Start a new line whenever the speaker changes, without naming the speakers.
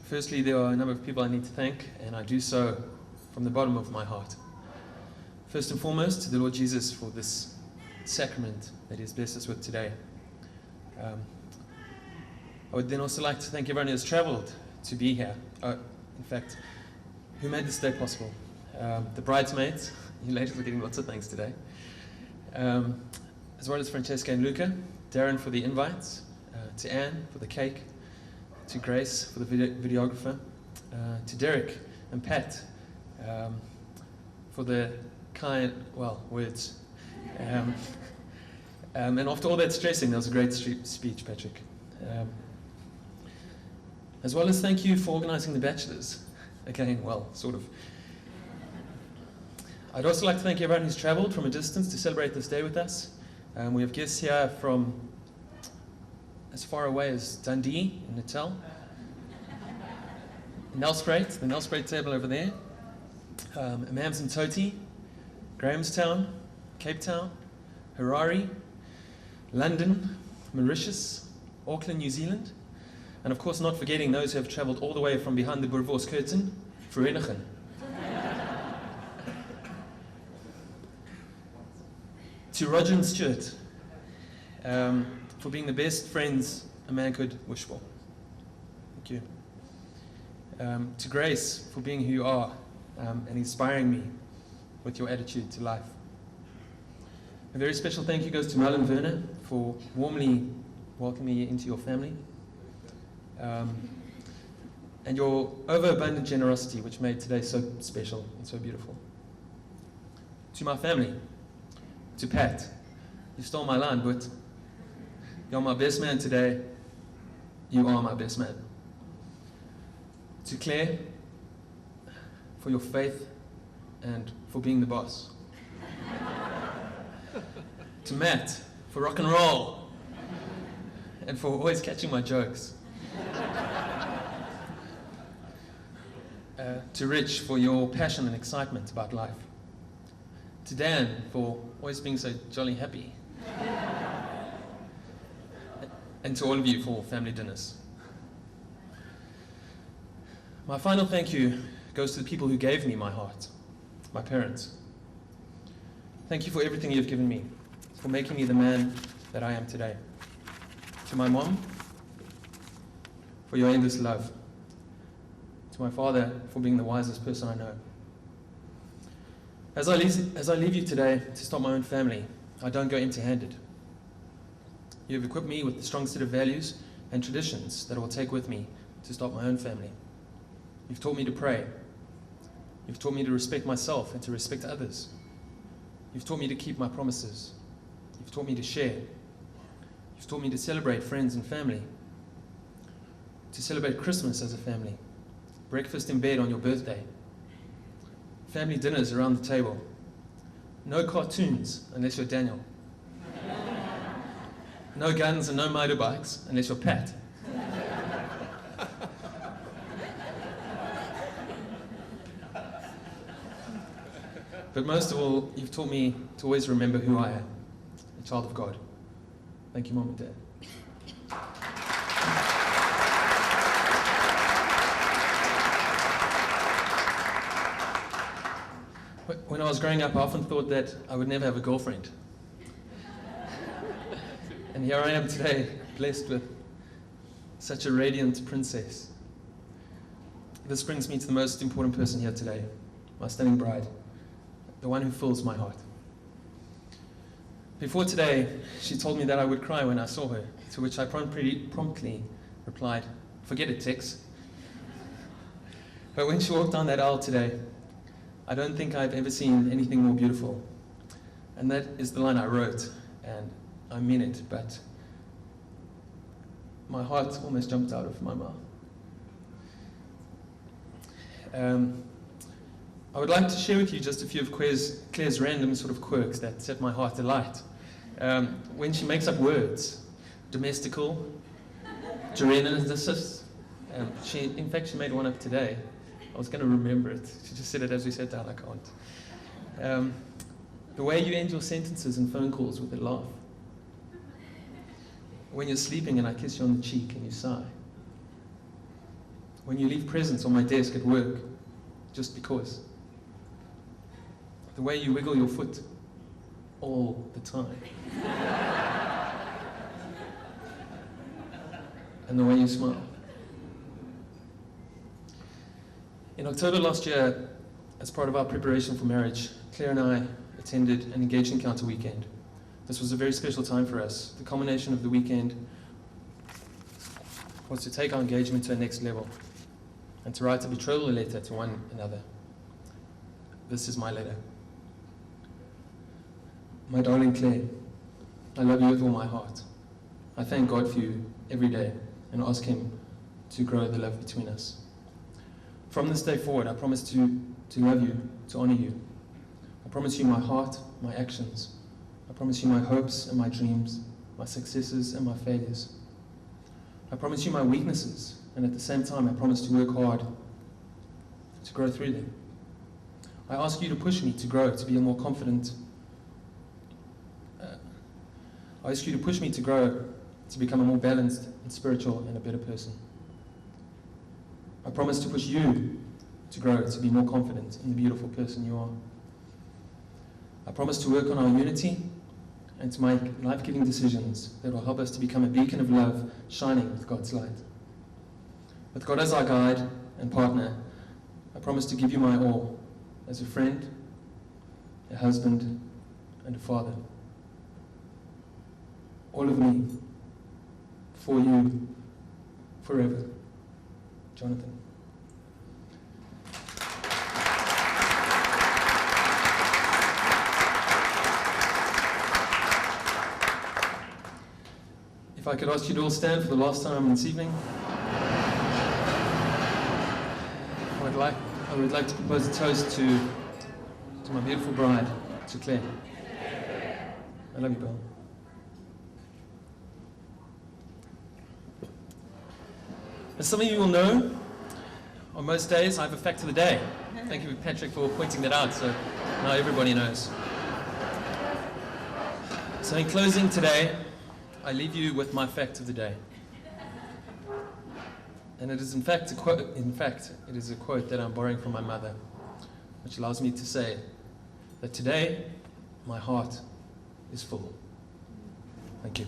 Firstly, there are a number of people I need to thank, and I do so from the bottom of my heart. First and foremost, to the Lord Jesus for this sacrament that He has blessed us with today. I would then also like to thank everyone who has traveled to be here. In fact, who made this day possible? The bridesmaids, you ladies are getting lots of thanks today. As well as Francesca and Luca, Darren for the invites, to Anne for the cake, to Grace for the videographer, to Derek and Pat for the kind, words. And after all that stressing, that was a great speech, Patrick. As well as thank you for organising the bachelors. Again, sort of. I'd also like to thank everyone who's travelled from a distance to celebrate this day with us. We have guests here from as far away as Dundee in Natal, Nelspruit, the Nelspruit table over there, Mams and Toti, Grahamstown, Cape Town, Harare, London, Mauritius, Auckland, New Zealand, and of course not forgetting those who have travelled all the way from behind the Boerewors curtain, Vereniging. To Roger and Stuart, for being the best friends a man could wish for. Thank you. To Grace, for being who you are and inspiring me with your attitude to life. A very special thank you goes to Merlin Werner for warmly welcoming me into your family. And your overabundant generosity, which made today so special and so beautiful. To my family, to Pat, you stole my line, but you're my best man today. You are my best man. To Claire, for your faith and for being the boss. To Matt, for rock and roll and for always catching my jokes. To Rich, for your passion and excitement about life. To Dan, for always being so jolly happy. And to all of you for family dinners. My final thank you goes to the people who gave me my heart, my parents. Thank you for everything you've given me, for making me the man that I am today. To my mom, for your endless love. To my father, for being the wisest person I know. As I leave you today to start my own family, I don't go empty-handed. You have equipped me with the strong set of values and traditions that I will take with me to start my own family. You've taught me to pray. You've taught me to respect myself and to respect others. You've taught me to keep my promises. You've taught me to share. You've taught me to celebrate friends and family. To celebrate Christmas as a family. Breakfast in bed on your birthday. Family dinners around the table. No cartoons unless you're Daniel. No guns and no motorbikes unless you're Pat. But most of all, you've taught me to always remember who I am, a child of God. Thank you, Mom and Dad. When I was growing up, I often thought that I would never have a girlfriend. And here I am today, blessed with such a radiant princess. This brings me to the most important person here today, my stunning bride, the one who fills my heart. Before today, she told me that I would cry when I saw her, to which I promptly replied, "Forget it, Tex." But when she walked down that aisle today, I don't think I've ever seen anything more beautiful. And that is the line I wrote, and I mean it, but my heart almost jumped out of my mouth. I would like to share with you just a few of Claire's random sort of quirks that set my heart alight. When she makes up words, domestical, gerenasis, in fact she made one up today. I was going to remember it. She just said it as we sat down, I can't. The way you end your sentences and phone calls with a laugh. When you're sleeping and I kiss you on the cheek and you sigh. when you leave presents on my desk at work, just because. The way you wiggle your foot all the time. And the way you smile. In October last year, as part of our preparation for marriage, Claire and I attended an engaged encounter weekend. This was a very special time for us. The culmination of the weekend was to take our engagement to a next level and to write a betrothal letter to one another. This is my letter. My darling Claire, I love you with all my heart. I thank God for you every day and ask Him to grow the love between us. From this day forward, I promise to love you, to honor you. I promise you my heart, my actions. I promise you my hopes and my dreams, my successes and my failures. I promise you my weaknesses, and at the same time, I promise to work hard to grow through them. I ask you to push me to grow, to be a more confident. I ask you to push me to grow, to become a more balanced and spiritual and a better person. I promise to push you to grow, to be more confident in the beautiful person you are. I promise to work on our unity and to make life-giving decisions that will help us to become a beacon of love, shining with God's light. With God as our guide and partner, I promise to give you my all as a friend, a husband, and a father. All of me, for you, forever. Jonathan. If I could ask you to all stand for the last time this evening, I would like to propose a toast to my beautiful bride, to Claire. I love you, Bill. As some of you will know, on most days I have a fact of the day. Thank you, Patrick, for pointing that out, so now everybody knows. So in closing today, I leave you with my fact of the day. And it is in fact a quote, it is a quote that I'm borrowing from my mother, which allows me to say that today my heart is full. Thank you.